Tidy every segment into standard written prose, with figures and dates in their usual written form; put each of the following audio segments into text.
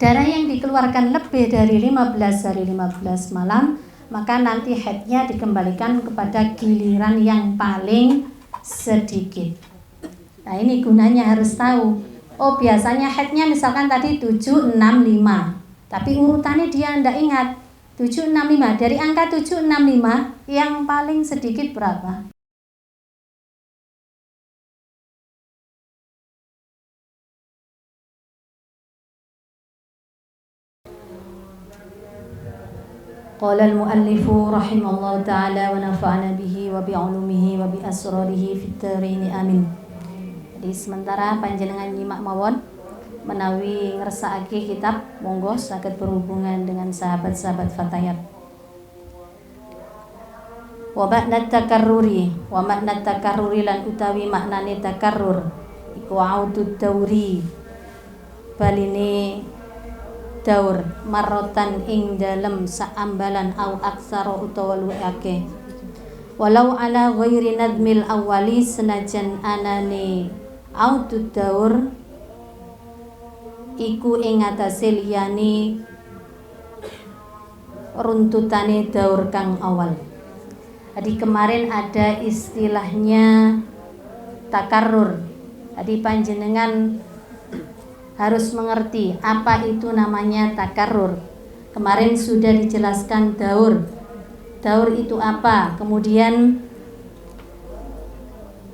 darah yang dikeluarkan lebih dari 15 hari 15 malam, maka nanti haidnya dikembalikan kepada giliran yang paling sedikit. Nah, ini gunanya harus tahu. Oh, biasanya haidnya misalkan tadi 765, tapi urutannya dia tidak ingat. 765, dari angka 765 yang paling sedikit berapa? Qala al-muallifu rahimallahu ta'ala wa nafa'ana bihi wa bi'ulumihi wa bi asrarihi fit dharain amin. Jadi sementara panjenengan nyimak mawon menawi ngersakake kitab, monggo saged berhubungan dengan sahabat-sahabat Fatayat. Wa makna takarruri lan utawi maknane takarrur iku audud dauri baline daur marotan ing dalem saambalan au aksara utawa luwih akeh walau ala ghairi nadmil awali senajan anane audud daur iku ing atase liyane runtutane daur kang awal. Jadi kemarin ada istilahnya takarrur. Jadi panjenengan harus mengerti apa itu namanya takarrur. Kemarin sudah dijelaskan daur. Daur itu apa? Kemudian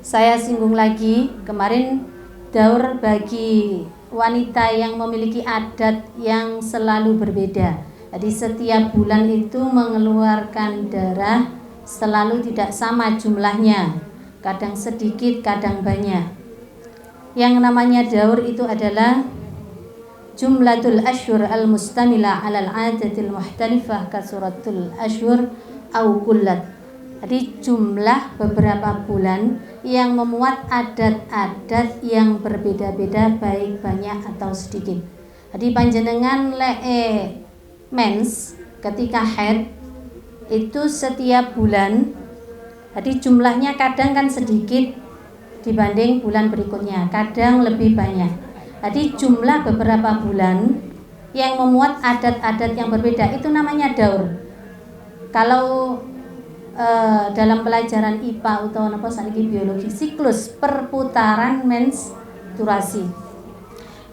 saya singgung lagi kemarin daur bagi wanita yang memiliki adat yang selalu berbeda. Jadi setiap bulan itu mengeluarkan darah selalu tidak sama jumlahnya. Kadang sedikit, kadang banyak. Yang namanya daur itu adalah jumlatul ashhur al-mustamila 'alal 'adatil muhtalifah ka suratul ashhur au kullat. Jadi jumlah beberapa bulan yang memuat adat-adat yang berbeda-beda baik banyak atau sedikit. Jadi panjenengan mens ketika haid itu setiap bulan, jadi jumlahnya kadang kan sedikit dibanding bulan berikutnya, kadang lebih banyak. Jadi jumlah beberapa bulan yang memuat adat-adat yang berbeda itu namanya daur. Kalau dalam pelajaran IPA atau apa saniki biologi, siklus perputaran menstruasi.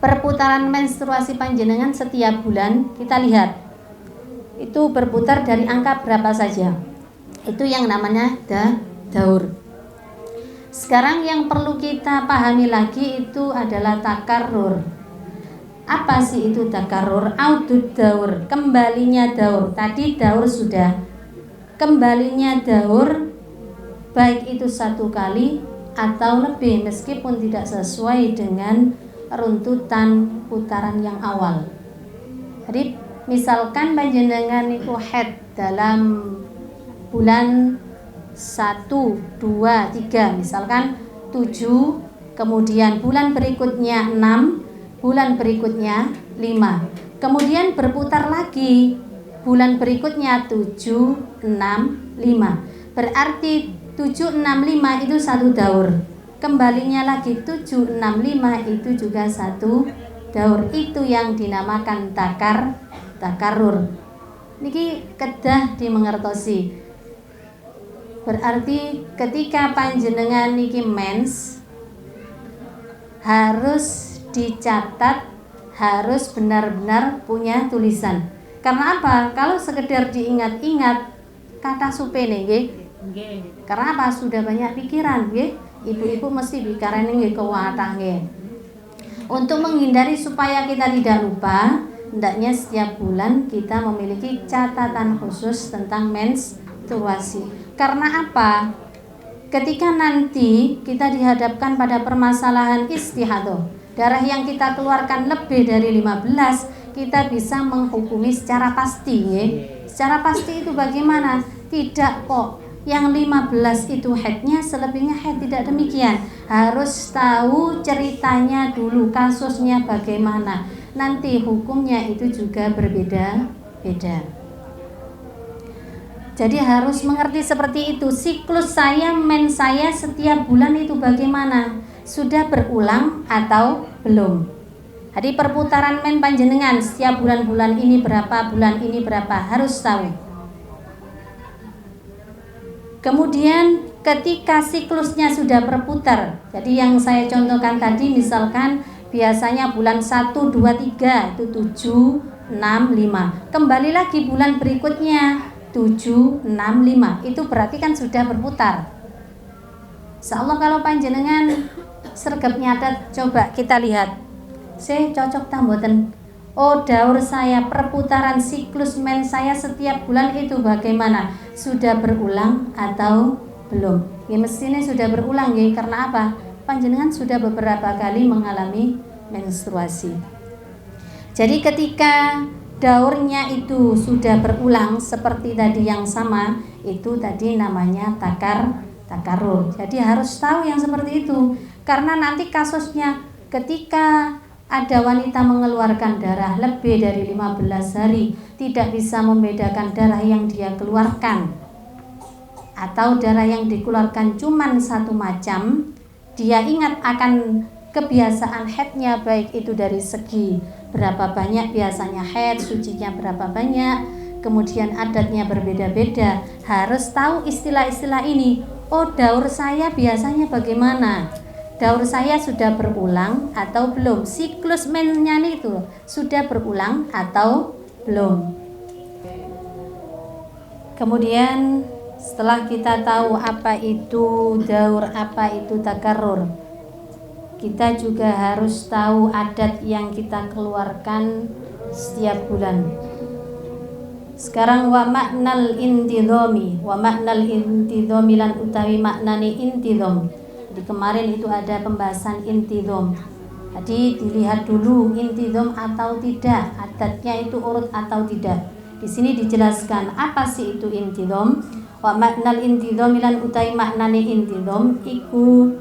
Perputaran menstruasi panjenengan setiap bulan kita lihat itu berputar dari angka berapa saja. Itu yang namanya daur. Sekarang yang perlu kita pahami lagi itu adalah takarrur. Apa sih itu takarrur? Audud daur, kembalinya daur. Tadi daur sudah, kembalinya daur baik itu satu kali atau lebih meskipun tidak sesuai dengan runtutan putaran yang awal. Jadi misalkan panjenengan itu haid dalam bulan 1, 2, 3, misalkan 7, kemudian bulan berikutnya 6, bulan berikutnya 5, kemudian berputar lagi bulan berikutnya 7, 6, 5, berarti 7, 6, 5 itu satu daur, kembalinya lagi 7, 6, 5 itu juga satu daur. Itu yang dinamakan takarrur. Niki kedah dimengertosi. Berarti ketika panjenengan niki mens harus dicatat, harus benar-benar punya tulisan. Karena apa? Kalau sekedar diingat-ingat kata supene nggih. Karena apa? Sudah banyak pikiran nggih. Ibu-ibu mesti bicarane nggih kewatah nggih. Untuk menghindari supaya kita tidak lupa, hendaknya setiap bulan kita memiliki catatan khusus tentang menstruasi. Karena apa? Ketika nanti kita dihadapkan pada permasalahan istihadah, darah yang kita keluarkan lebih dari 15, kita bisa menghukumi secara pasti ya. Secara pasti itu bagaimana? Tidak kok yang 15 itu haidnya, selebihnya haid, tidak demikian. Harus tahu ceritanya dulu, kasusnya bagaimana. Nanti hukumnya itu juga berbeda-beda. Jadi harus mengerti seperti itu. Siklus saya, mens saya setiap bulan itu bagaimana? Sudah berulang atau belum? Jadi perputaran men panjenengan setiap bulan ini berapa harus tahu. Kemudian ketika siklusnya sudah berputar, jadi yang saya contohkan tadi misalkan biasanya bulan 1, 2, 3 itu 7, 6, 5. Kembali lagi bulan berikutnya 7, 6, 5. Itu berarti kan sudah berputar. Insyaallah kalau panjenengan sregep nyatet, coba kita lihat. Saya cocok tamboten. Oh, daur saya, perputaran siklus men saya setiap bulan itu bagaimana? Sudah berulang atau belum? Ya mestinya sudah berulang ya, karena apa? Panjenengan sudah beberapa kali mengalami menstruasi. Jadi ketika daurnya itu sudah berulang seperti tadi yang sama, itu tadi namanya takarrur. Jadi harus tahu yang seperti itu. Karena nanti kasusnya ketika ada wanita mengeluarkan darah lebih dari 15 hari, tidak bisa membedakan darah yang dia keluarkan atau darah yang dikeluarkan cuman satu macam, dia ingat akan kebiasaan haidnya, baik itu dari segi berapa banyak biasanya haid, sucinya berapa banyak, kemudian adatnya berbeda-beda, harus tahu istilah-istilah ini. Oh, daur saya biasanya bagaimana? Daur saya sudah berulang atau belum? Siklus mennya itu sudah berulang atau belum? Kemudian setelah kita tahu apa itu daur, apa itu takarrur, kita juga harus tahu adat yang kita keluarkan setiap bulan. Sekarang wa maknal intidhami lan utawi maknane intidham. Di kemarin itu ada pembahasan intidham. Jadi dilihat dulu intidham atau tidak, adatnya itu urut atau tidak. Di sini dijelaskan apa sih itu intidham. Wa maknal intidham lan utawi maknane intidham iku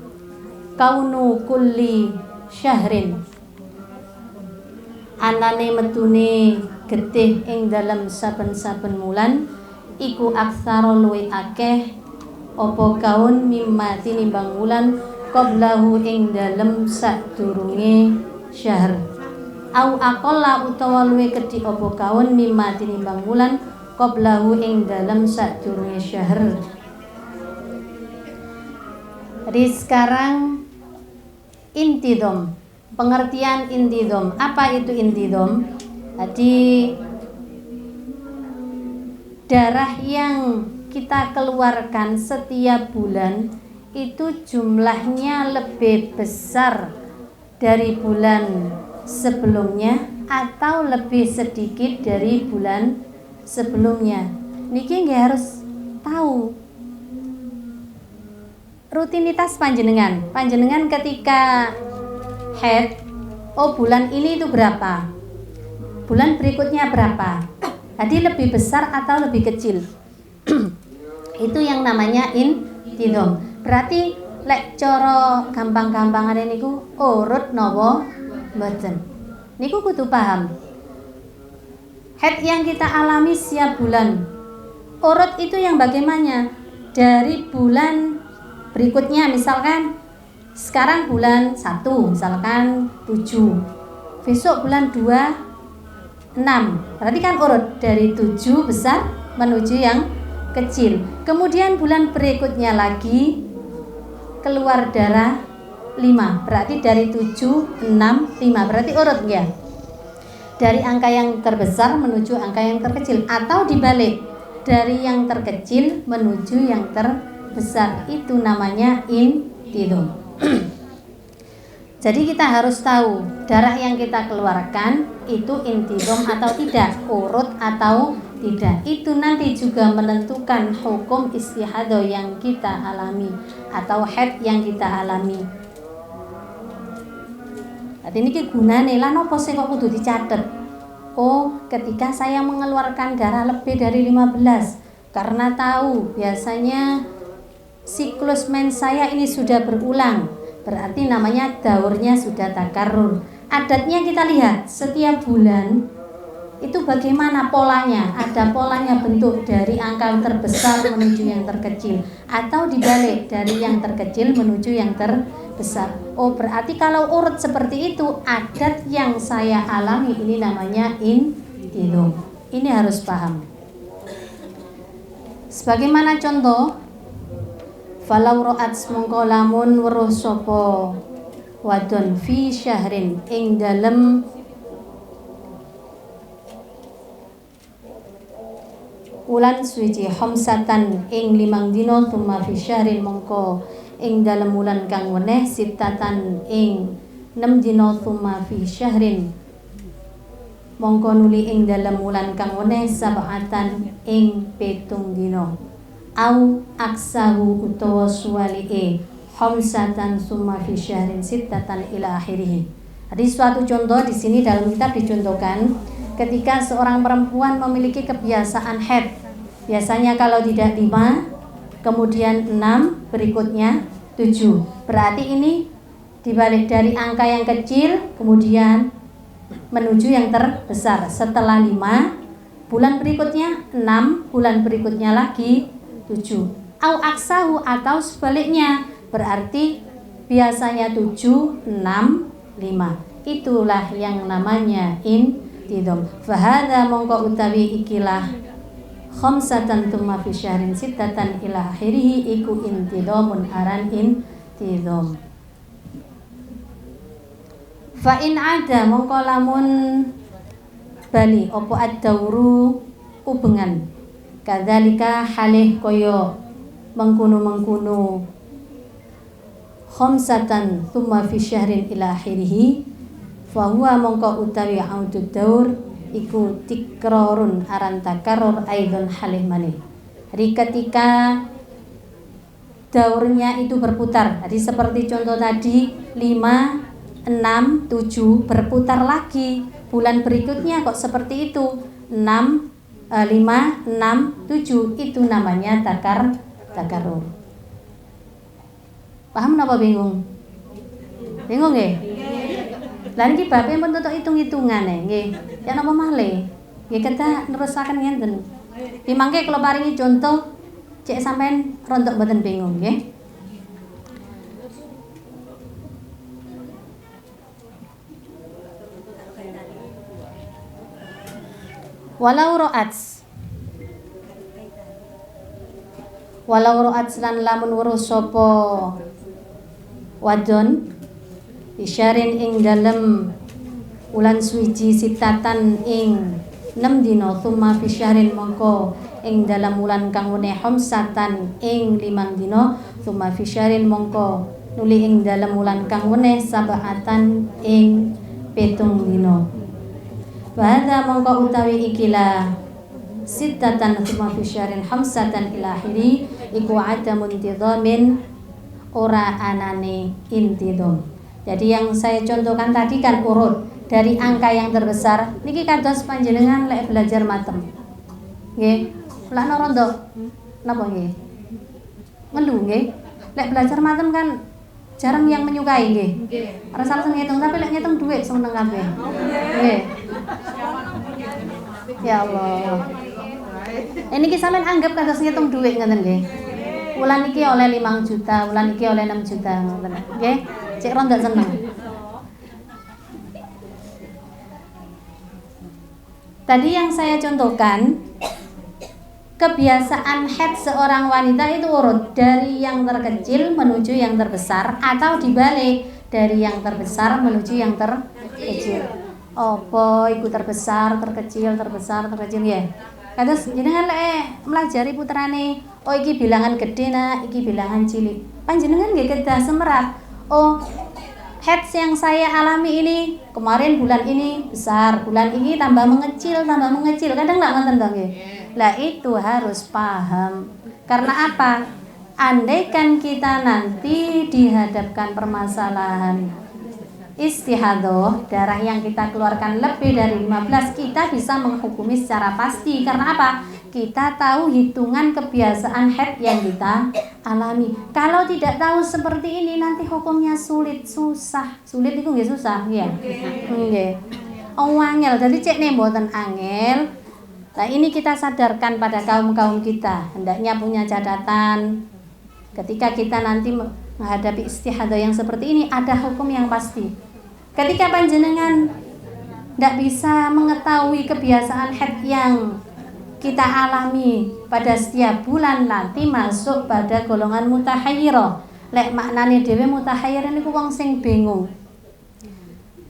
kaunu kulli syahrin. Anane metune getih ing dalam saben-saben wulan iku aksara luwih akeh apa kaun mimma tinimbang wulan qablahu ing dalem sadurunge syahr au aqalla utawa luwih kedhi apa kaun mimma tinimbang wulan qablahu ing dalem sadurunge syahr. Jadi sekarang intidham, pengertian intidham. Apa itu intidham? Jadi darah yang kita keluarkan setiap bulan itu jumlahnya lebih besar dari bulan sebelumnya atau lebih sedikit dari bulan sebelumnya. Niki nggak harus tahu rutinitas panjenengan. Panjenengan ketika haid, oh bulan ini itu berapa? Bulan berikutnya berapa? Jadi lebih besar atau lebih kecil? Itu yang namanya intidham. Berarti lek cara gampang-gampangane niku urut napa mboten. Niku kudu paham. Haid yang kita alami setiap bulan, urut itu yang bagaimana? Dari bulan berikutnya, misalkan sekarang bulan 1, misalkan 7, besok bulan 2, 6. Berarti kan urut dari 7 besar menuju yang kecil. Kemudian bulan berikutnya lagi keluar darah 5. Berarti dari 7, 6, 5. Berarti urut ya. Dari angka yang terbesar menuju angka yang terkecil, atau dibalik, dari yang terkecil menuju yang terbesar. Itu namanya intidham. Jadi kita harus tahu darah yang kita keluarkan itu intidham atau tidak, urut atau tidak. Itu nanti juga menentukan hukum istihadah yang kita alami atau haid yang kita alami. Jadi ini gunane lan opo sih kok kudu dicatet? Oh, ketika saya mengeluarkan darah lebih dari 15, karena tahu biasanya siklus mens saya ini sudah berulang, berarti namanya daurnya sudah takarrur. Adatnya kita lihat setiap bulan itu bagaimana polanya? Ada polanya, bentuk dari angka terbesar menuju yang terkecil, atau dibalik dari yang terkecil menuju yang terbesar. Oh, berarti kalau urut seperti itu, adat yang saya alami ini namanya intidham. Ini harus paham. Sebagaimana contoh, falau ra'at mongko lamun weruh sapa wadon fi syahrin ing dalem wulan suci khamsatan ing 5 dina tsumma fi syahrin mongko ing dalem wulan kang weneh sitatan ing 6 dina tsumma fi syahrin mongko nuli ing dalem wulan kang weneh sab'atan ing 7 dina au aksahu utawa suwalike khamsatan tsumma fi syahrin sittatan ila akhirih. Jadi suatu contoh di sini dalam kitab dicontohkan ketika seorang perempuan memiliki kebiasaan haid. Biasanya kalau tidak 5, kemudian 6, berikutnya 7. Berarti ini dibalik dari angka yang kecil kemudian menuju yang terbesar. Setelah 5, bulan berikutnya 6, bulan berikutnya lagi 7. Au aksahu atau sebaliknya, berarti biasanya 7, 6, 5. Itulah yang namanya intidham. Fahadha mongko utawi ikilah khamsatan tsumma fi syahrin sittatan ila akhirih iku intidhamun aran intidham. Fa in ada mongko lamun bali opo ad-dauru ubengan kadzalika halih koyo mengkuno khamsatan tsumma fi syahrin ila akhirih fa huwa mongko utawi audud daur iku tikrarun aran takarrur aidon halih manih. Jadi ketika daurnya itu berputar, jadi seperti contoh tadi 5, 6, 7 berputar lagi, bulan berikutnya kok seperti itu 5, 6, 7 itu namanya takarrur. Paham napa bingung? Bingung nggih? Lah niki bape pun tutuk hitung-hitungan nggih. Ya napa malih? Nggih kita nerusaken ngenten. Ki mangke kula paringi contoh cek sampean rontok mboten bingung nggih. Walau ro'at lan lamun weruh sapa wadon isyarin ing dalem wulan suci sitatan ing 6 dina tsumma fi syahrin mongko ing dalem wulan kang weneh khamsatan ing 5 dina tsumma fi syahrin mongko nuli ing dalem wulan kang weneh sab'atan ing 7 dina. Bahada mongko utawi ikilah sittatan tsumma fi syahrin khamsatan ila akhiri iku adamun intidhamin ora anane intidham. Jadi yang saya contohkan tadi kan urut dari angka yang terbesar niki kados panjenengan lek belajar matem. Nggih, lak rondo napa nggih? Melu nggih. Lek belajar matem kan jarang yang menyukai nggih. Ora salah ngitung tapi lek ngitung dhuwit seneng kabeh. Nggih. Ya Allah. Ini ki sampean anggap kados ngitung dhuwit ngoten nggih. Wulan iki oleh 5 juta, wulan iki oleh 6 juta ngoten. Nggih. Cek rondak seneng. Tadi yang saya contohkan kebiasaan haid seorang wanita itu urut dari yang terkecil menuju yang terbesar atau dibalik dari yang terbesar menuju yang terkecil. Apa iku terbesar, terkecil ya. Kados jenengan lek melajari putrane, oh iki bilangan gede nak, iki bilangan cilik. Panjenengan nggih kedah semerap. Oh, haid yang saya alami ini kemarin bulan ini besar, bulan ini tambah mengecil. Kadang nggak ngoten to nggih. Lah itu harus paham. Karena apa? Andaikan kita nanti dihadapkan permasalahan istihadah, darah yang kita keluarkan lebih dari 15, kita bisa menghukumi secara pasti. Karena apa? Kita tahu hitungan kebiasaan haid yang kita alami. Kalau tidak tahu seperti ini nanti hukumnya susah. Sulit itu nggih susah, ya. Nggih. angel. Jadi cek nih mboten angel. Nah ini kita sadarkan pada kaum-kaum kita, hendaknya punya catatan. Ketika kita nanti menghadapi istihadah yang seperti ini, ada hukum yang pasti. Ketika panjenengan tidak bisa mengetahui kebiasaan haid yang kita alami pada setiap bulan, nanti masuk pada golongan mutahayyirah. Lek maknane dhewe mutahayyirah niku wong sing bingung.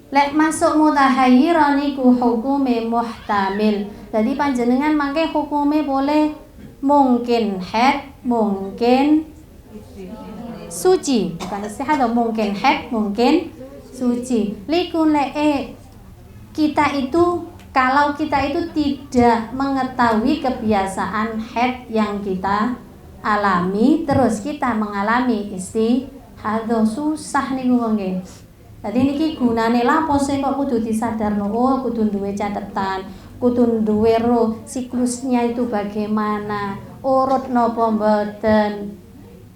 Lek masuk mutahayyirah niku hukume muhtamil. Jadi panjenengan mangke hukume boleh mungkin haid, mungkin suci. Bukan istihadah, mungkin haid, mungkin suci. Liku lek kita itu, kalau kita itu tidak mengetahui kebiasaan haid yang kita alami, terus kita mengalami istihadah, susah niku mangke. Jadi niki gunane lapo sing kok kudu disadarno, oh kudu duwe catatan, kudu duwe ro siklusnya itu bagaimana, urut napa mboten,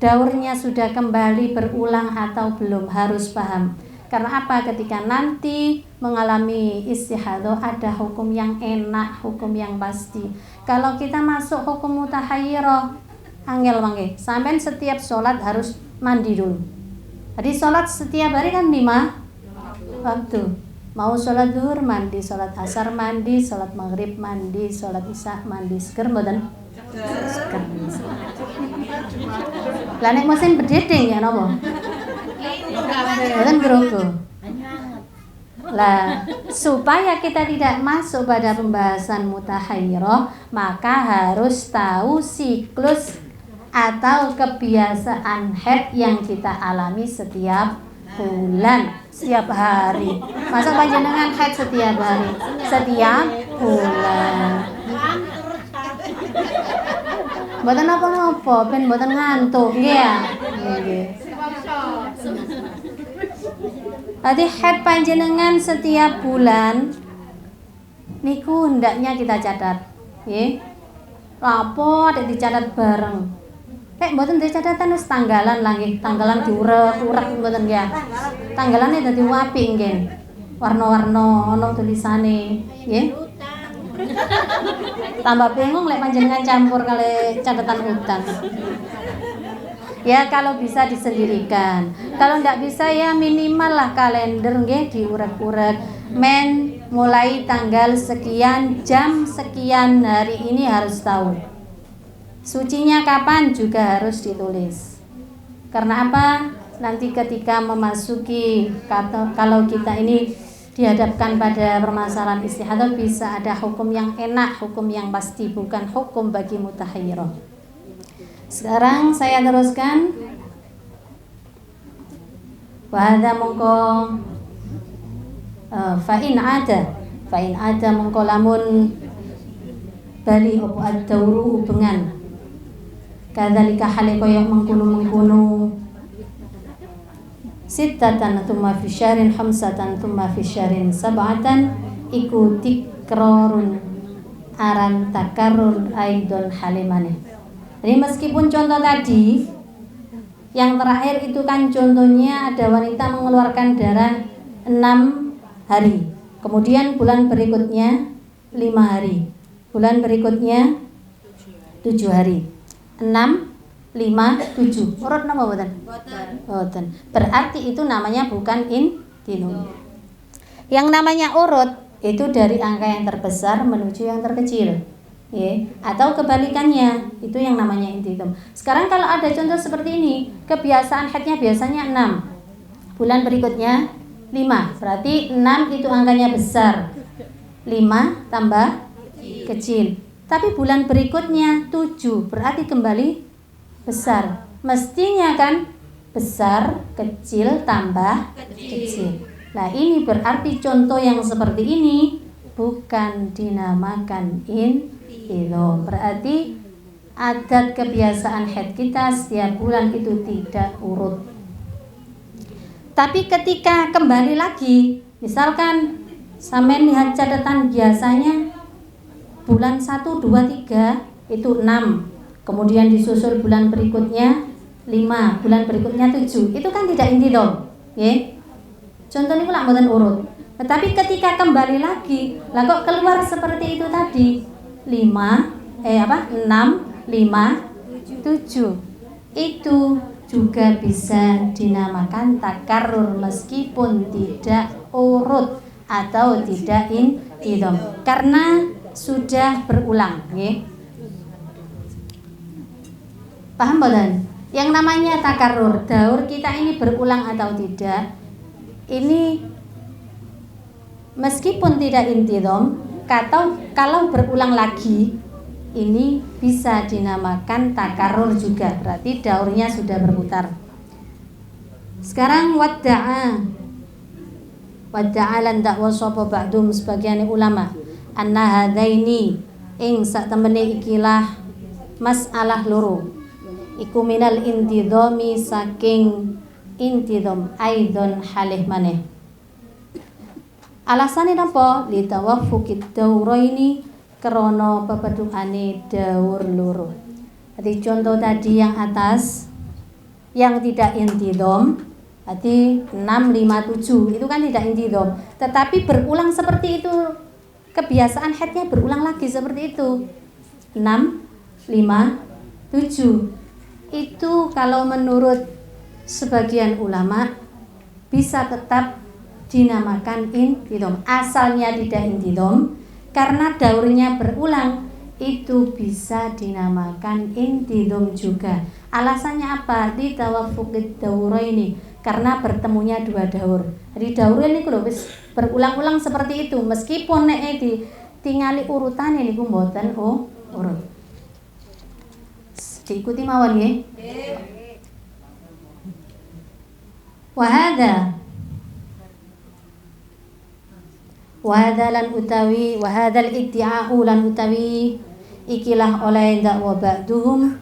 daurnya sudah kembali berulang atau belum, harus paham. Karena apa? Ketika nanti mengalami istihadah ada hukum yang enak, hukum yang pasti. Kalau kita masuk hukum mutahayyirah, angel mangke. Sampean setiap sholat harus mandi dulu. Jadi sholat setiap hari kan 5 waktu. Mau sholat zuhur mandi, sholat asar mandi, sholat maghrib mandi, sholat isya mandi. Seger mboten? Seger. Lah nek musim bededeng ya napa? Mboten grogo. Lah supaya kita tidak masuk pada pembahasan mutahayyirah, maka harus tahu siklus atau kebiasaan haid yang kita alami setiap bulan, setiap hari. Masa panjenengan haid setiap hari, setiap bulan? Mboten napa-napa, ben mboten ngantuk nggih ya. Nggih. Tadi haid panjenengan setiap bulan niku hendaknya kita catat, nggih. Lapo nek dicatat bareng. Mboten duwe catatan wis tanggalan lah nggih, tanggalan diurek-urek mboten ya. Tanggalane dadi apik nggih. Warna-warna ana tulisane, nggih. Tambah bingung lek panjenengan campur kali catatan utang. Ya kalau bisa disendirikan. Kalau ndak bisa ya minimal lah kalender nggih diurek-urek. Men mulai tanggal sekian, jam sekian, hari ini harus tahu. Sucinya kapan juga harus ditulis. Karena apa? Nanti ketika memasuki kalau kita ini dihadapkan pada permasalahan istihadah, bisa ada hukum yang enak, hukum yang pasti, bukan hukum bagi mutahayyirah. Sekarang saya teruskan. Wa hadza mongko fa in ada mongko lamun bali opo ad-dauru ubengan. Kadzalika hale kaya mengkono sittatan thumma fi syahrin khamsatan thumma fi syahrin sab'atan iku tikrarun aran takarrur aidon halimane. Jadi meskipun contoh tadi yang terakhir itu kan contohnya ada wanita mengeluarkan darah 6 hari, kemudian bulan berikutnya 5 hari, bulan berikutnya 7 hari, 6, 5, 7. Urut nama boten? Boten. Berarti itu namanya bukan intinum. Yang namanya urut itu dari angka yang terbesar menuju yang terkecil. Atau kebalikannya, itu yang namanya intinum. Sekarang kalau ada contoh seperti ini, kebiasaan haidnya biasanya 6, bulan berikutnya 5, berarti 6 itu angkanya besar, 5 tambah kecil. Tapi bulan berikutnya 7, berarti kembali besar. Mestinya kan besar, kecil, tambah kecil. Nah ini berarti contoh yang seperti ini bukan dinamakan intinum. Berarti adat kebiasaan haid kita setiap bulan itu tidak urut. Tapi ketika kembali lagi, misalkan sampai lihat catatan biasanya bulan 1, 2, 3 itu 6, kemudian disusul bulan berikutnya 5, bulan berikutnya 7, itu kan tidak intinum, ya. Contoh ini lah mboten urut. Tetapi ketika kembali lagi, lah kok keluar seperti itu tadi, 6, 5, 7. Itu juga bisa dinamakan takarrur meskipun tidak urut atau tidak intidham karena sudah berulang, nggih. Paham boten? Yang namanya takarrur, daur kita ini berulang atau tidak, ini meskipun tidak intidham, kalau berulang lagi ini bisa dinamakan takarrur juga, berarti daurnya sudah berputar. Sekarang wadda'a lan dakwa sapa ba'dum sebagian ulama anna hadaini ing sak temene ikilah masalah loro iku minal intidhami saking intidham aidon halih maneh. Alasane napa? Li tawaffuqid dauraini krana pepedukane daur loro. Jadi contoh tadi yang atas yang tidak intidham, berarti 6, 5, 7 itu kan tidak intidham, tetapi berulang seperti itu. Kebiasaan headnya berulang lagi seperti itu. 6, 5, 7. Itu kalau menurut sebagian ulama bisa tetap dinamakan intidham. Asalnya tidak intidham karena daurnya berulang, itu bisa dinamakan intidham juga. Alasannya apa? Di tawaffuqid dauraini, karena bertemunya dua daur. Jadi daur ini lho wis berulang-ulang seperti itu, meskipun nek ditingali urutane niku mboten urut. Diikuti mawon nggih. Wahada lan utawi wahadal iddi'a'u lan utawi ikilah oleh dakwa ba'duhum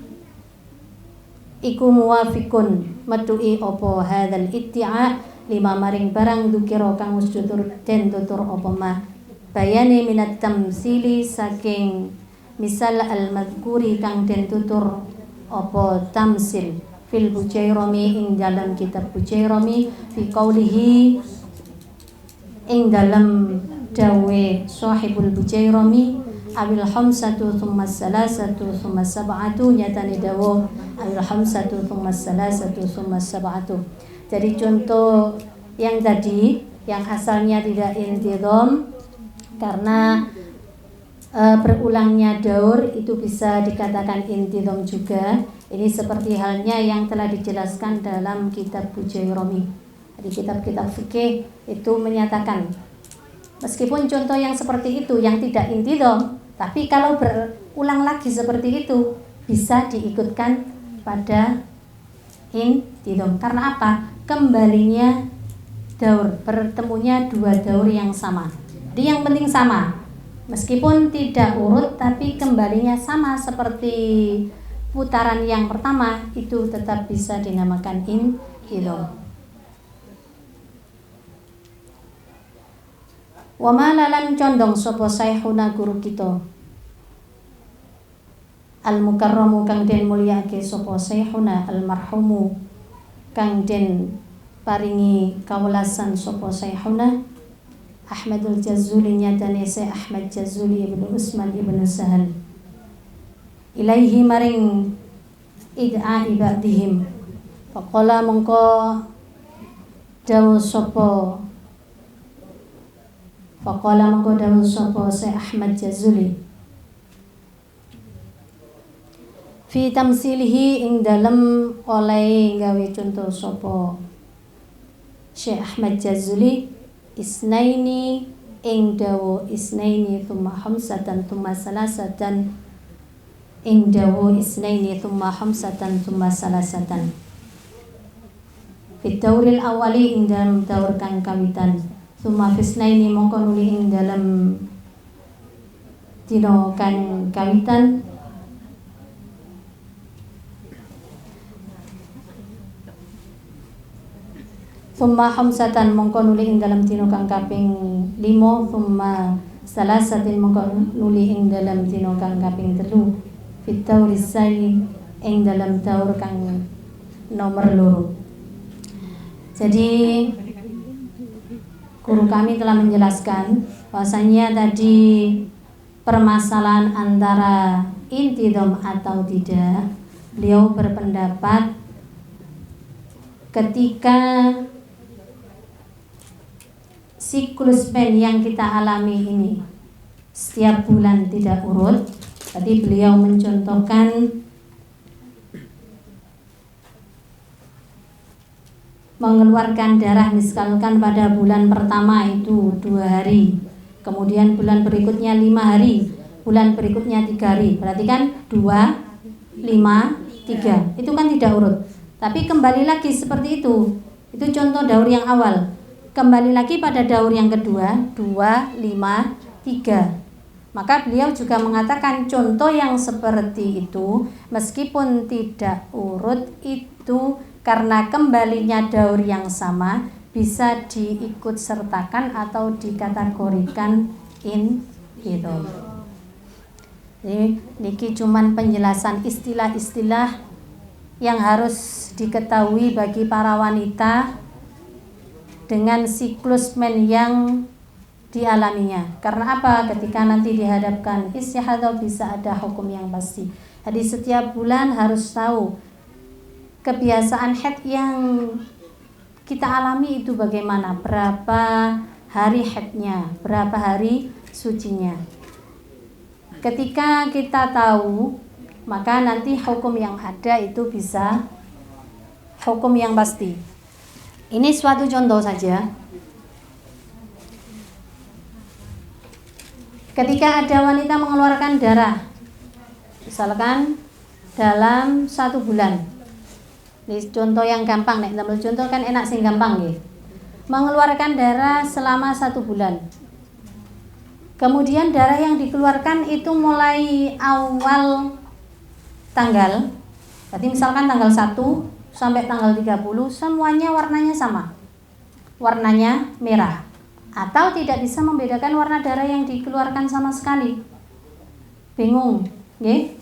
iku muwafiqun metu'i opo hadal iddi'a lima maring barang dukira kang wis tutur den tutur apa mah bayane minat tamsili saking misal al madhkuri kang den tutur apa tamsil fil Bujairami ing dalam kitab Bujairami fi qaulihi ing dalam dawe sahibul Bujairami awil hamsatu thumma salasatu thumma sab'atu, nyatane dawa awil hamsatu thumma salasatu thumma sab'atu. Jadi contoh yang tadi yang asalnya tidak intidham karena berulangnya daur itu bisa dikatakan intidham juga. Ini seperti halnya yang telah dijelaskan dalam kitab Bujairami. Di kitab-kitab fikih itu menyatakan meskipun contoh yang seperti itu yang tidak intidham, tapi kalau berulang lagi seperti itu bisa diikutkan pada intidham. Karena apa? Kembalinya daur, bertemunya dua daur yang sama. Jadi yang penting sama. Meskipun tidak urut tapi kembalinya sama seperti putaran yang pertama, itu tetap bisa dinamakan intidham. Wa malalan condong sapa sayhuna guru kita al mukarramu kang den mulyake sapa sayhuna al marhumu kang den paringi kawelasan sapa sayhuna Ahmadul Jazuli, nyatane Syekh Ahmad Jazuli ibnu Usman ibnu Sahal ilaihi maring id'a ibadihim faqala mongko dawu sapa faqala mongko dawu sapa Syekh Ahmad Jazuli fi tamsilihi ing dalem oleh gawe contoh sapa Syekh Ahmad Jazuli isnaini ing dawu isnaini thumma hamsatan thumma salasatan ing dawu isnaini thumma hamsatan thumma salasatan fi dauril awali ing dalam daur kang kawitan thumma fisnaini mongko nuli ing dalam dina kang kawitan thumma hamsatan mongko nuli ing dalam dina kang kaping 5 thumma salasatin mongko nuli ing dalam dina kang kaping 3 fit tauris sani ing dalam taur kang nomor loro. Jadi guru kami telah menjelaskan bahwasanya tadi permasalahan antara intidham atau tidak, beliau berpendapat ketika siklus pen yang kita alami ini setiap bulan tidak urut, tadi beliau mencontohkan mengeluarkan darah misalkan pada bulan pertama itu 2 hari, kemudian bulan berikutnya 5 hari, bulan berikutnya 3 hari, berarti kan 2, 5, 3, itu kan tidak urut. Tapi kembali lagi seperti itu contoh daur yang awal. Kembali lagi pada daur yang kedua 2, 5, 3. Maka beliau juga mengatakan contoh yang seperti itu meskipun tidak urut itu karena kembalinya daur yang sama bisa diikut sertakan atau dikategorikan intidham. Ini niki cuman penjelasan istilah-istilah yang harus diketahui bagi para wanita dengan siklus men yang dialaminya. Karena apa? Ketika nanti dihadapkan istihadah bisa ada hukum yang pasti. Jadi setiap bulan harus tahu kebiasaan haid yang kita alami itu bagaimana, berapa hari haidnya, berapa hari sucinya. Ketika kita tahu, maka nanti hukum yang ada itu bisa hukum yang pasti. Ini suatu contoh saja. Ketika ada wanita mengeluarkan darah, misalkan dalam 1 bulan. Ini contoh yang gampang nih, contoh kan enak sing gampang nggih. Mengeluarkan darah selama 1 bulan. Kemudian darah yang dikeluarkan itu mulai awal tanggal. Berarti misalkan tanggal 1 sampai tanggal 30 semuanya warnanya sama. Warnanya merah. Atau tidak bisa membedakan warna darah yang dikeluarkan sama sekali. Bingung, nggih?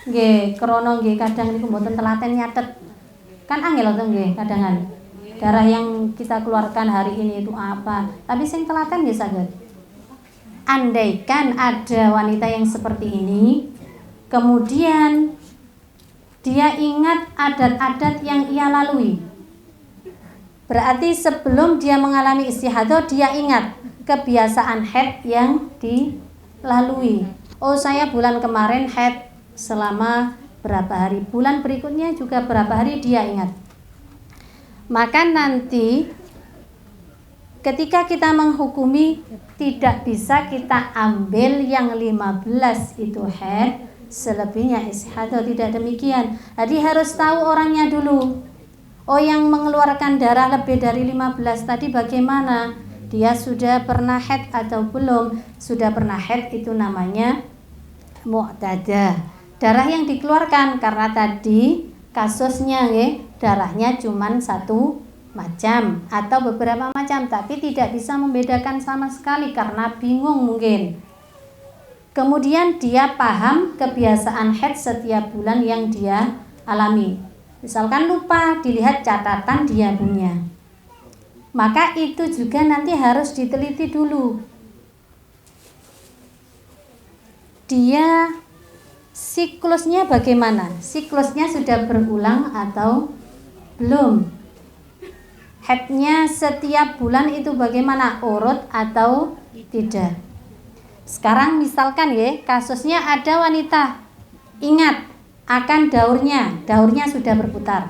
Nggih, krana nggih kadang niku mboten telaten nyatet. Kan angel to nggih kadangan. Darah yang kita keluarkan hari ini itu apa? Tapi sing telaten nggih saged. Andaikan ada wanita yang seperti ini, kemudian dia ingat adat-adat yang ia lalui. Berarti sebelum dia mengalami istihadah, dia ingat kebiasaan haid yang dilalui. Oh, saya bulan kemarin haid selama berapa hari, bulan berikutnya juga berapa hari dia ingat. Maka nanti ketika kita menghukumi tidak bisa kita ambil yang 15 itu haid, selebihnya istihadah, tidak demikian. Jadi harus tahu orangnya dulu. Oh, yang mengeluarkan darah lebih dari 15 tadi bagaimana? Dia sudah pernah haid atau belum? Sudah pernah haid itu namanya mu'tadah. Darah yang dikeluarkan karena tadi kasusnya darahnya cuma 1 macam atau beberapa macam, tapi tidak bisa membedakan sama sekali karena bingung mungkin. Kemudian dia paham kebiasaan haid setiap bulan yang dia alami. Misalkan lupa, dilihat catatan dia punya. Maka itu juga nanti harus diteliti dulu. Dia siklusnya bagaimana? Siklusnya sudah berulang atau belum? Haidnya setiap bulan itu bagaimana? Urut atau tidak? Sekarang misalkan kasusnya ada wanita ingat akan daurnya sudah berputar.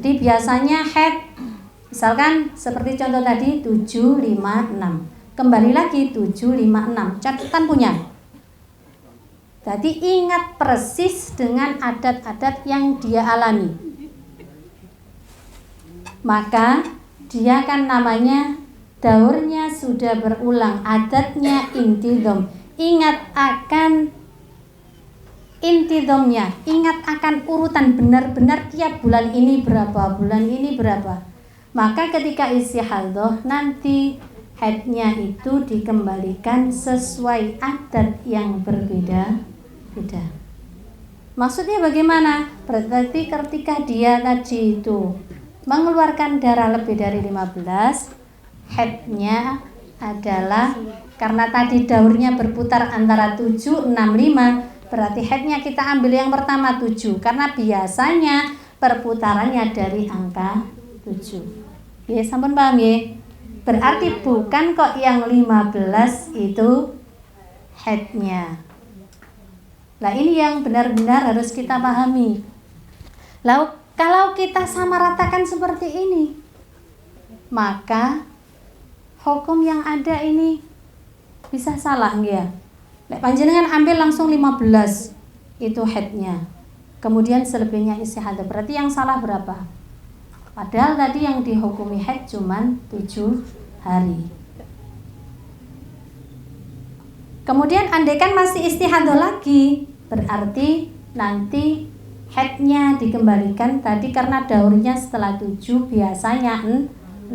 Jadi biasanya haid misalkan seperti contoh tadi 7, 5, 6. Kembali lagi 7, 5, 6. Catatan punya. Jadi ingat persis dengan adat-adat yang dia alami. Maka dia kan namanya daurnya sudah berulang, adatnya intidham. Ingat akan intidhamnya, ingat akan urutan benar-benar tiap bulan ini berapa, bulan ini berapa. Maka ketika istihadah nanti haidnya itu dikembalikan sesuai adat yang berbeda-beda. Maksudnya bagaimana? Berarti ketika dia tadi itu mengeluarkan darah lebih dari 15, haidnya adalah karena tadi daurnya berputar antara 7, 6, 5, berarti headnya kita ambil yang pertama 7 karena biasanya perputarannya dari angka 7. Ya, sampun paham ya? Berarti bukan kok yang 15 itu headnya. Nah, ini yang benar-benar harus kita pahami. Lalu kalau kita samaratakan seperti ini, maka hukum yang ada ini bisa salah ya. Lek panjenengan ambil langsung 15 itu headnya. Kemudian selebihnya istihadah. Berarti yang salah berapa? Padahal tadi yang dihukumi head cuman 7 hari. Kemudian andaikan masih istihadah lagi, berarti nanti headnya dikembalikan tadi karena daurnya setelah 7 biasanya 6.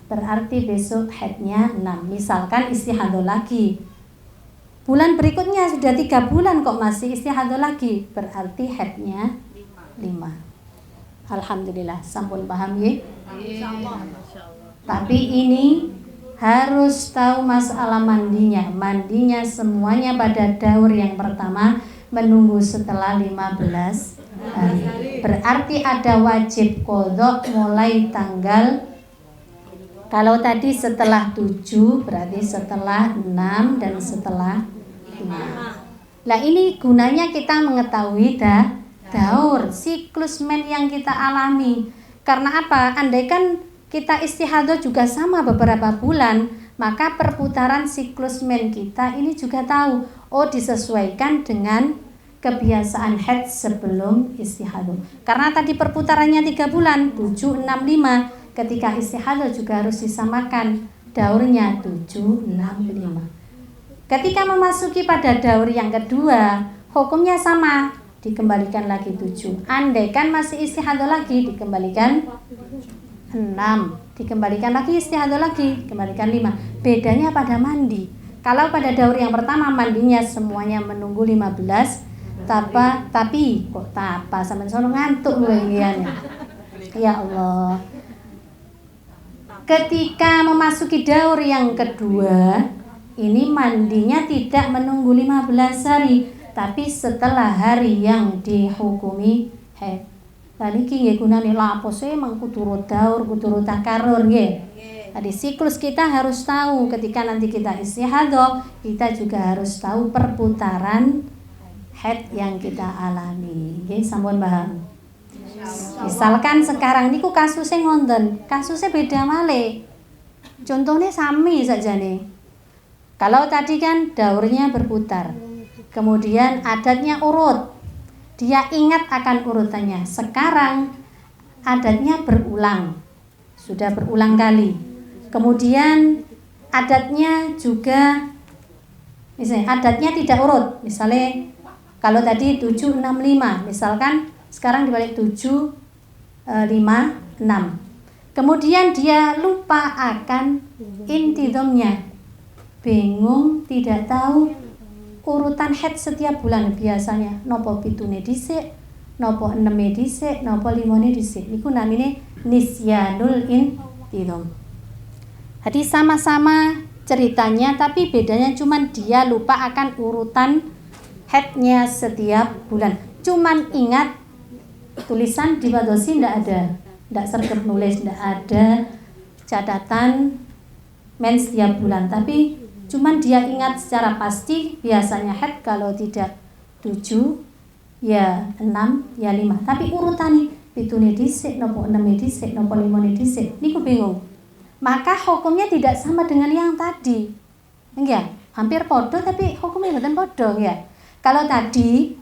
Berarti besok headnya 6. Misalkan istihadah lagi, bulan berikutnya sudah 3 bulan kok masih istihadah lagi, berarti headnya 5. Alhamdulillah, sampun paham ya? Tapi ini harus tahu masalah mandinya. Mandinya semuanya pada daur yang pertama menunggu setelah 15 hari. Berarti ada wajib qodok mulai tanggal, kalau tadi setelah 7 berarti setelah 6 dan setelah 5. Nah, ini gunanya kita mengetahui daur, siklus men yang kita alami. Karena apa? Andaikan kita istihadah juga sama beberapa bulan, maka perputaran siklus men kita ini juga tahu. Oh, disesuaikan dengan kebiasaan haid sebelum istihadah. Karena tadi perputarannya 3 bulan, 7, 6, 5. Ketika istihadah juga harus disamakan daurnya 7, 6, 5. Ketika memasuki pada daur yang kedua, hukumnya sama, dikembalikan lagi 7. Andaikan masih istihadah lagi, dikembalikan 6. Dikembalikan lagi istihadah lagi, kembalikan 5. Bedanya pada mandi. Kalau pada daur yang pertama mandinya semuanya menunggu 15, tapi kok tapa sampean sono ngantuk lho ingane. Ya Allah. Ketika memasuki daur yang kedua, ini mandinya tidak menunggu 15 hari, tapi setelah hari yang dihukumi haid. Lah niki nggih gunane lha apa sih mang kudu daur, kudu takarur nggih. Jadi siklus kita harus tahu ketika nanti kita istihadah, kita juga harus tahu perputaran haid yang kita alami. Nggih, sampun paham. Misalkan sekarang niku kasusnya ngonten, kasusnya beda malih. Contohnya sami saja nih. Kalau tadi kan daurnya berputar, kemudian adatnya urut, dia ingat akan urutannya. Sekarang adatnya berulang, sudah berulang kali. Kemudian adatnya juga, misalnya adatnya tidak urut. Misalnya kalau tadi 7, 6, 5, misalkan sekarang dibalik 7, 5, 6. Kemudian dia lupa akan intidhamnya, bingung, tidak tahu urutan haid setiap bulan biasanya nopo pitune dhisik, nopo 6 dhisik, nopo 5 dhisik. Niku namine nisyanul intidham. Jadi sama-sama ceritanya tapi bedanya cuman dia lupa akan urutan haidnya setiap bulan. Cuman ingat tulisan di padosi ndak ada, ndak sergap nulis, ndak ada catatan mens setiap bulan, tapi cuman dia ingat secara pasti biasanya haid kalau tidak 7 ya 6 ya 5. Tapi urutane pitune dhisik, nopo 6 dhisik, nopo 5 dhisik, niku bingung. Maka hukumnya tidak sama dengan yang tadi. Enggak, hampir podo tapi hukumnya mboten podo ya. Kalau tadi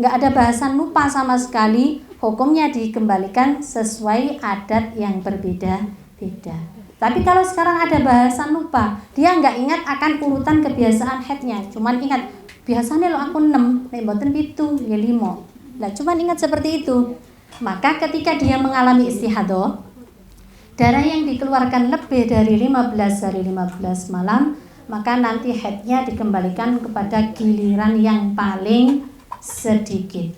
enggak ada bahasan lupa sama sekali, hukumnya dikembalikan sesuai adat yang berbeda-beda. Tapi kalau sekarang ada bahasan lupa, dia nggak ingat akan urutan kebiasaan haidnya, cuman ingat biasanya lo aku 6, nek mboten 7, ya 5. Lah cuman ingat seperti itu. Maka ketika dia mengalami istihadah, darah yang dikeluarkan lebih dari 15 hari 15 malam, maka nanti haidnya dikembalikan kepada giliran yang paling sedikit.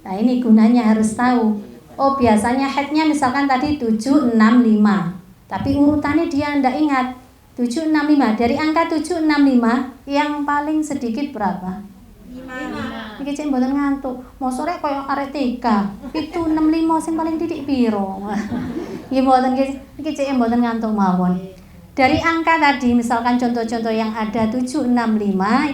Nah, ini gunanya harus tahu. Oh, biasanya haidnya misalkan tadi 7, 6, 5. Tapi urutannya dia ndak ingat. 765. Dari angka 765 yang paling sedikit berapa? 5. Iki cek mboten ngantuk. Mosok rek koyo arek TK. 765 sing paling titik piro? Nggih mboten iki cek mboten ngantuk mawon. Dari angka tadi misalkan contoh-contoh yang ada 765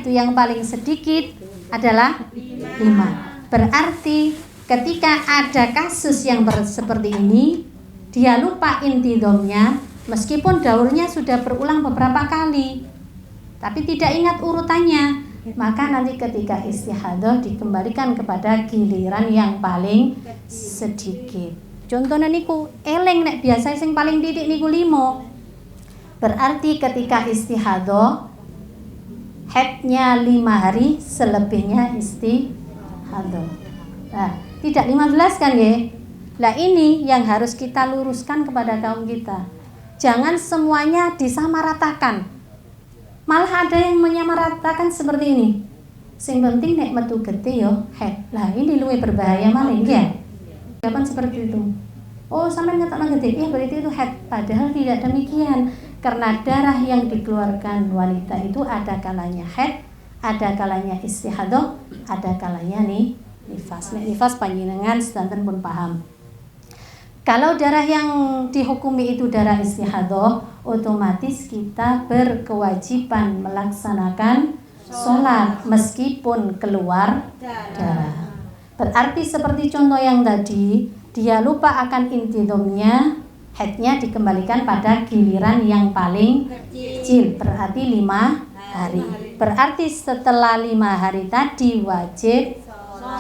itu yang paling sedikit adalah 5. Berarti ketika ada kasus yang seperti ini, dia lupa intidhamnya meskipun daurnya sudah berulang beberapa kali, tapi tidak ingat urutannya, maka nanti ketika istihadhah dikembalikan kepada giliran yang paling sedikit. Contohnya niku eleng nek biasa sing paling titik niku 5. Berarti ketika istihadhah haidnya 5 hari, selebihnya istihadhah. Nah, tidak 15 kan ya? Nah ini yang harus kita luruskan kepada kaum kita. Jangan semuanya disamaratakan. Malah ada yang menyamaratakan seperti ini. Sing penting nek metu gede yo haid. Lah ini luwih berbahaya malah ya. Kapan seperti itu? Oh sampai ngetokno gede, ya berarti itu haid. Padahal tidak demikian. Karena darah yang dikeluarkan wanita itu ada kalanya haid, ada kalanya istihadhah, ada kalanya nifas. Nifas panjenengan sedanten pun paham. Kalau darah yang dihukumi itu darah istihadhah, otomatis kita berkewajiban melaksanakan sholat meskipun keluar darah. Berarti seperti contoh yang tadi, dia lupa akan intidhamnya, haidnya dikembalikan pada giliran yang paling kecil, berarti 5 hari. Berarti setelah 5 hari tadi wajib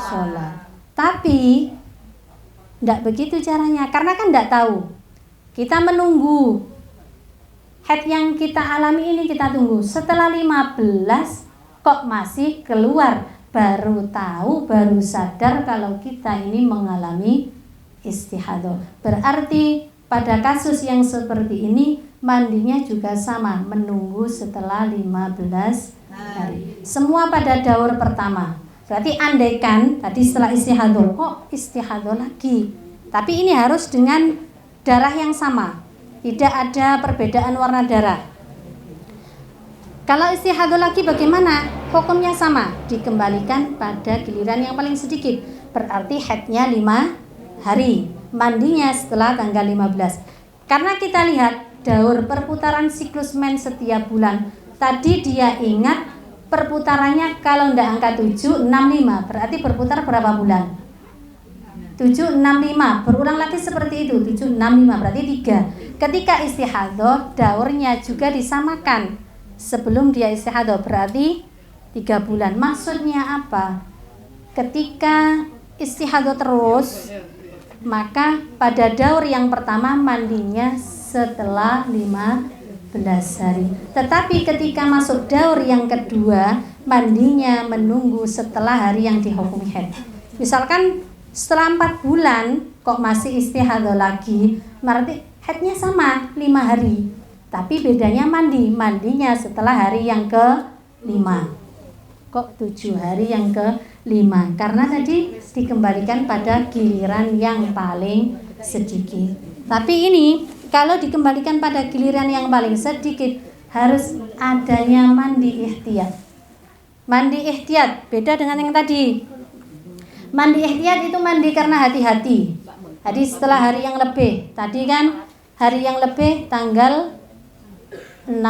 sholat. Tapi tidak begitu caranya, karena kan tidak tahu. Kita menunggu haid yang kita alami ini, kita tunggu. Setelah 15 kok masih keluar, baru tahu, baru sadar kalau kita ini mengalami istihadhah. Berarti pada kasus yang seperti ini mandinya juga sama, menunggu setelah 15 hari. Semua pada daur pertama. Berarti andaikan tadi setelah istihadhah, kok istihadhah lagi. Tapi ini harus dengan darah yang sama. Tidak ada perbedaan warna darah. Kalau istihadhah lagi bagaimana? Hukumnya sama, dikembalikan pada giliran yang paling sedikit. Berarti haidnya 5 hari. Mandinya setelah tanggal 15. Karena kita lihat daur perputaran siklus men setiap bulan. Tadi dia ingat perputarannya kalau ndak angka 765 berarti berputar berapa bulan? 765. Berulang lagi seperti itu, 765 berarti 3. Ketika istihadhah daurnya juga disamakan. Sebelum dia istihadhah berarti 3 bulan. Maksudnya apa? Ketika istihadhah terus, maka pada daur yang pertama mandinya setelah 15 hari. Tetapi ketika masuk daur yang kedua, mandinya menunggu setelah hari yang dihukumi haid. Misalkan setelah 4 bulan kok masih istihadhah lagi, berarti haidnya sama 5 hari. Tapi bedanya mandinya setelah hari yang ke-5. Kok 7 hari yang ke-5? Karena tadi dikembalikan pada giliran yang paling sedikit. Tapi ini kalau dikembalikan pada giliran yang paling sedikit harus adanya mandi ihtiyat. Mandi ihtiyat beda dengan yang tadi. Mandi ihtiyat itu mandi karena hati-hati. Jadi setelah hari yang lebih. Tadi kan hari yang lebih tanggal 6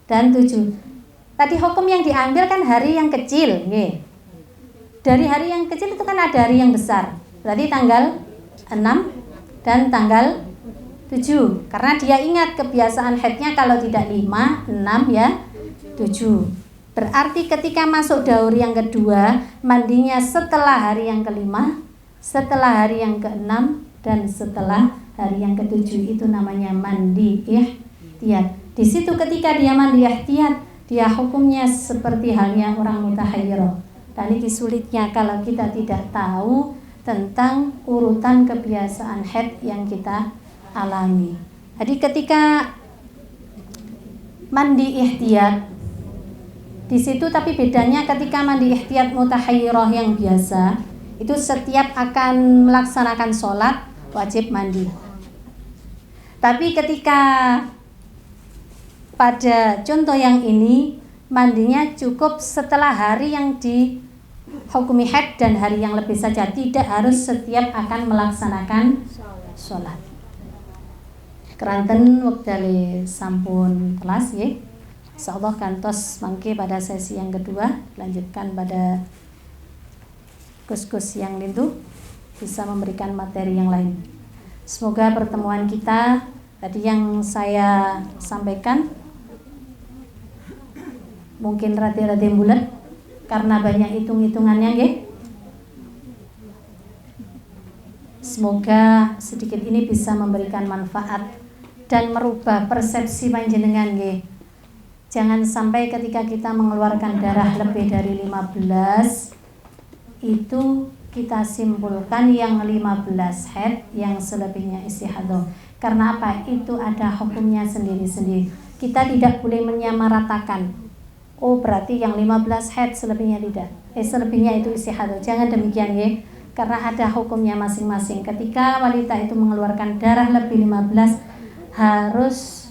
dan 7. Tadi hukum yang diambil kan hari yang kecil, nggih. Dari hari yang kecil itu kan ada hari yang besar. Berarti tanggal 6 dan tanggal 7. Karena dia ingat kebiasaan haidnya kalau tidak 5, 6 ya 7. Berarti ketika masuk daur yang kedua, mandinya setelah hari yang ke-5, setelah hari yang ke-6 dan setelah hari yang ke-7. Itu namanya mandi ihtiyat. Di situ ketika dia mandi ihtiyat, dia hukumnya seperti halnya orang mutahayyirah. Dan ini sulitnya kalau kita tidak tahu tentang urutan kebiasaan haid yang kita alami. Jadi ketika mandi ihtiyat di situ, tapi bedanya ketika mandi ihtiyat mutahayyirah yang biasa, itu setiap akan melaksanakan sholat wajib mandi. Tapi ketika pada contoh yang ini mandinya cukup setelah hari yang dihukumi haid dan hari yang lebih saja, tidak harus setiap akan melaksanakan sholat. Keranten wektale sampun telas nggih. Insyaallah kantos mangke pada sesi yang kedua lanjutkan pada kus-kus yang lintu bisa memberikan materi yang lain. Semoga pertemuan kita tadi yang saya sampaikan mungkin rada-rada bulat karena banyak hitung-hitungannya nggih. Semoga sedikit ini bisa memberikan manfaat dan merubah persepsi panjenengan nggih. Jangan sampai ketika kita mengeluarkan darah lebih dari 15 itu kita simpulkan yang 15 haid, yang selebihnya istihadah. Karena apa? Itu ada hukumnya sendiri-sendiri. Kita tidak boleh menyamaratakan. Oh, berarti yang 15 haid, selebihnya tidak. Selebihnya itu istihadah. Jangan demikian ya. Karena ada hukumnya masing-masing. Ketika wanita itu mengeluarkan darah lebih 15 harus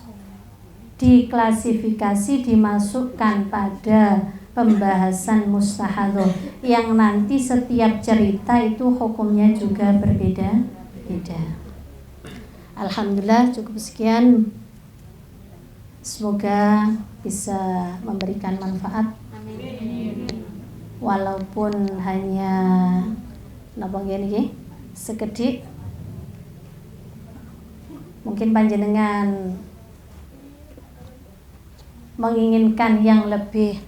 diklasifikasi, dimasukkan pada pembahasan mustahadah yang nanti setiap cerita itu hukumnya juga berbeda-beda. Alhamdulillah cukup sekian. Semoga bisa memberikan manfaat. Walaupun hanya napa nggih sekedhik. Mungkin panjenengan menginginkan yang lebih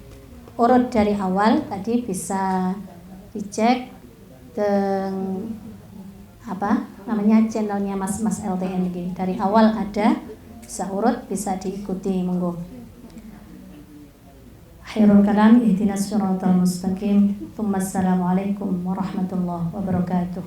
urut dari awal, tadi bisa dicek teng apa namanya channelnya Mas LTN ini. Dari awal ada, bisa urut, bisa diikuti, monggo. Khairul kalam ihdinas siratal mustaqim. Assalamualaikum warahmatullahi wabarakatuh.